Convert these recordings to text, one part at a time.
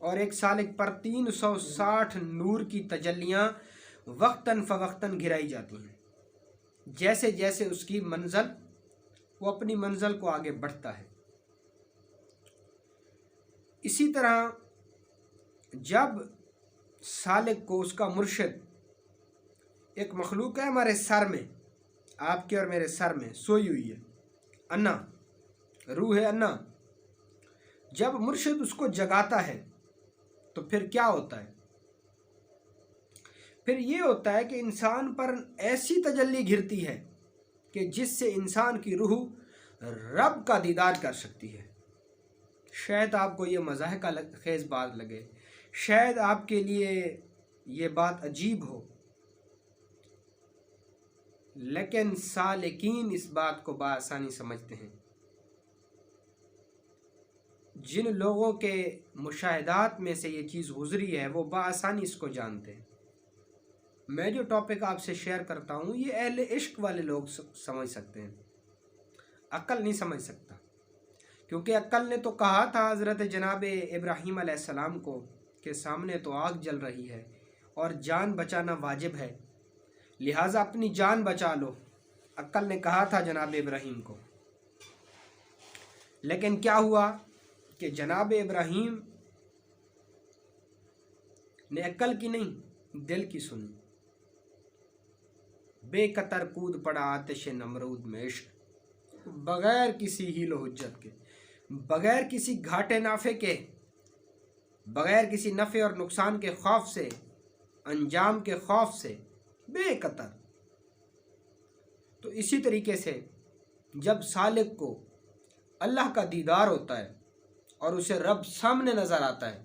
اور ایک سالک پر 360 نور کی تجلیاں وقتاً فوقتاً گرائی جاتی ہیں، جیسے جیسے اس کی منزل وہ اپنی منزل کو آگے بڑھتا ہے۔ اسی طرح جب سالک کو اس کا مرشد، ایک مخلوق ہے ہمارے سر میں، آپ کے اور میرے سر میں سوئی ہوئی ہے، انا، روح ہے انا، جب مرشد اس کو جگاتا ہے تو پھر کیا ہوتا ہے؟ پھر یہ ہوتا ہے کہ انسان پر ایسی تجلی گرتی ہے کہ جس سے انسان کی روح رب کا دیدار کر سکتی ہے۔ شاید آپ کو یہ مضحکہ خیز بات لگے، شاید آپ کے لیے یہ بات عجیب ہو، لیکن سالکین اس بات کو بآسانی سمجھتے ہیں۔ جن لوگوں کے مشاہدات میں سے یہ چیز گزری ہے وہ بآسانی اس کو جانتے ہیں۔ میں جو ٹاپک آپ سے شیئر کرتا ہوں یہ اہل عشق والے لوگ سمجھ سکتے ہیں، عقل نہیں سمجھ سکتا، کیونکہ عقل نے تو کہا تھا حضرت جناب ابراہیم علیہ السلام کو کہ سامنے تو آگ جل رہی ہے اور جان بچانا واجب ہے، لہٰذا اپنی جان بچا لو، عقل نے کہا تھا جناب ابراہیم کو۔ لیکن کیا ہوا کہ جناب ابراہیم نے عقل کی نہیں دل کی سنی، بے قطر کود پڑا آتش نمرود میں عشق، بغیر کسی حیل و حجت کے، بغیر کسی گھاٹے نافع کے، بغیر کسی نفع اور نقصان کے خوف سے، انجام کے خوف سے، بے قطر۔ تو اسی طریقے سے جب سالک کو اللہ کا دیدار ہوتا ہے اور اسے رب سامنے نظر آتا ہے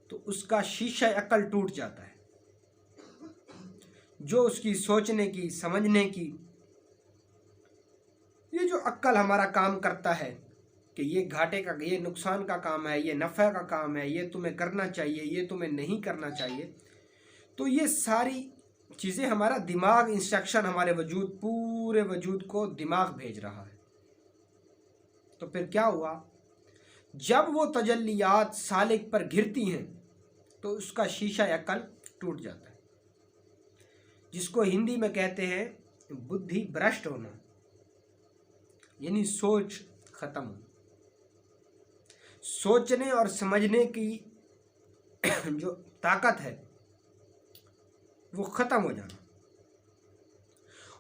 تو اس کا شیشہ عقل ٹوٹ جاتا ہے، جو اس کی سوچنے کی، سمجھنے کی، یہ جو عقل ہمارا کام کرتا ہے کہ یہ گھاٹے کا، یہ نقصان کا کام ہے، یہ نفع کا کام ہے، یہ تمہیں کرنا چاہیے، یہ تمہیں نہیں کرنا چاہیے، تو یہ ساری چیزیں ہمارا دماغ انسٹرکشن، ہمارے وجود، پورے وجود کو دماغ بھیج رہا ہے۔ تو پھر کیا ہوا؟ جب وہ تجلیات سالک پر گرتی ہیں تو اس کا شیشہ عقل ٹوٹ جاتا ہے، جس کو ہندی میں کہتے ہیں بدھی برشٹ ہونا، یعنی سوچ ختم ہو، سوچنے اور سمجھنے کی جو طاقت ہے وہ ختم ہو جانا۔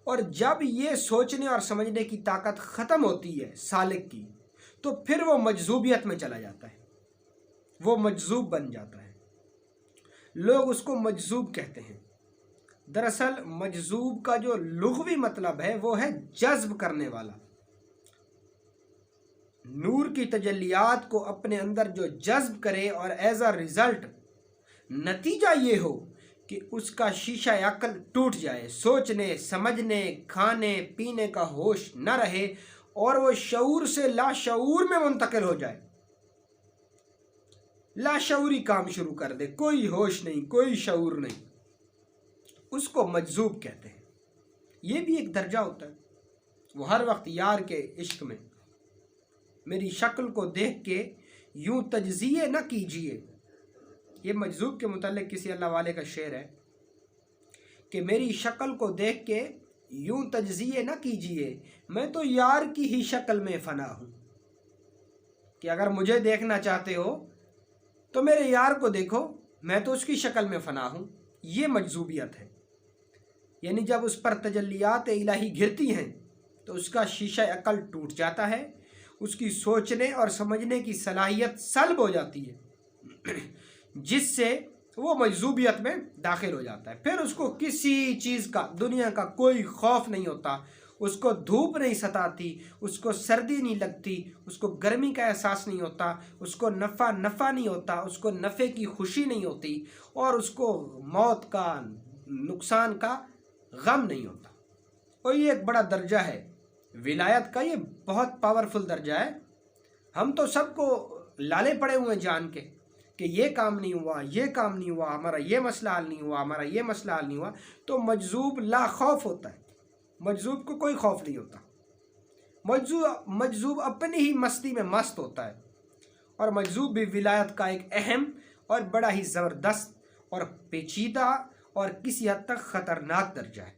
اور جب یہ سوچنے اور سمجھنے کی طاقت ختم ہوتی ہے سالک کی، تو پھر وہ مجذوبیت میں چلا جاتا ہے، وہ مجذوب بن جاتا ہے، لوگ اس کو مجذوب کہتے ہیں۔ دراصل مجذوب کا جو لغوی مطلب ہے وہ ہے جذب کرنے والا، نور کی تجلیات کو اپنے اندر جو جذب کرے اور ایز اے رزلٹ نتیجہ یہ ہو کہ اس کا شیشہ عقل ٹوٹ جائے، سوچنے، سمجھنے، کھانے پینے کا ہوش نہ رہے اور وہ شعور سے لاشعور میں منتقل ہو جائے، لاشعوری کام شروع کر دے، کوئی ہوش نہیں، کوئی شعور نہیں، اس کو مجذوب کہتے ہیں۔ یہ بھی ایک درجہ ہوتا ہے۔ وہ ہر وقت یار کے عشق میں میری شکل کو دیکھ کے یوں تجزیے نہ کیجیے، یہ مجذوب کے متعلق کسی اللہ والے کا شعر ہے کہ میری شکل کو دیکھ کے یوں تجزیے نہ کیجیے، میں تو یار کی ہی شکل میں فنا ہوں، کہ اگر مجھے دیکھنا چاہتے ہو تو میرے یار کو دیکھو، میں تو اس کی شکل میں فنا ہوں۔ یہ مجذوبیت ہے، یعنی جب اس پر تجلیات الہی گرتی ہیں تو اس کا شیشہ عقل ٹوٹ جاتا ہے، اس کی سوچنے اور سمجھنے کی صلاحیت سلب ہو جاتی ہے، جس سے وہ مجذوبیت میں داخل ہو جاتا ہے۔ پھر اس کو کسی چیز کا، دنیا کا کوئی خوف نہیں ہوتا، اس کو دھوپ نہیں ستاتی، اس کو سردی نہیں لگتی، اس کو گرمی کا احساس نہیں ہوتا، اس کو نفع نہیں ہوتا، اس کو نفع کی خوشی نہیں ہوتی، اور اس کو موت کا، نقصان کا غم نہیں ہوتا۔ اور یہ ایک بڑا درجہ ہے ولایت کا، یہ بہت پاورفل درجہ ہے۔ ہم تو سب کو لالے پڑے ہوئے جان کے کہ یہ کام نہیں ہوا، یہ کام نہیں ہوا، ہمارا یہ مسئلہ حل نہیں ہوا، ہمارا یہ مسئلہ حل نہیں ہوا، تو مجذوب لا خوف ہوتا ہے، مجذوب کو کوئی خوف نہیں ہوتا، مجذوب اپنی ہی مستی میں مست ہوتا ہے، اور مجذوب بھی ولایت کا ایک اہم اور بڑا ہی زبردست اور پیچیدہ اور کسی حد تک خطرناک درجہ ہے۔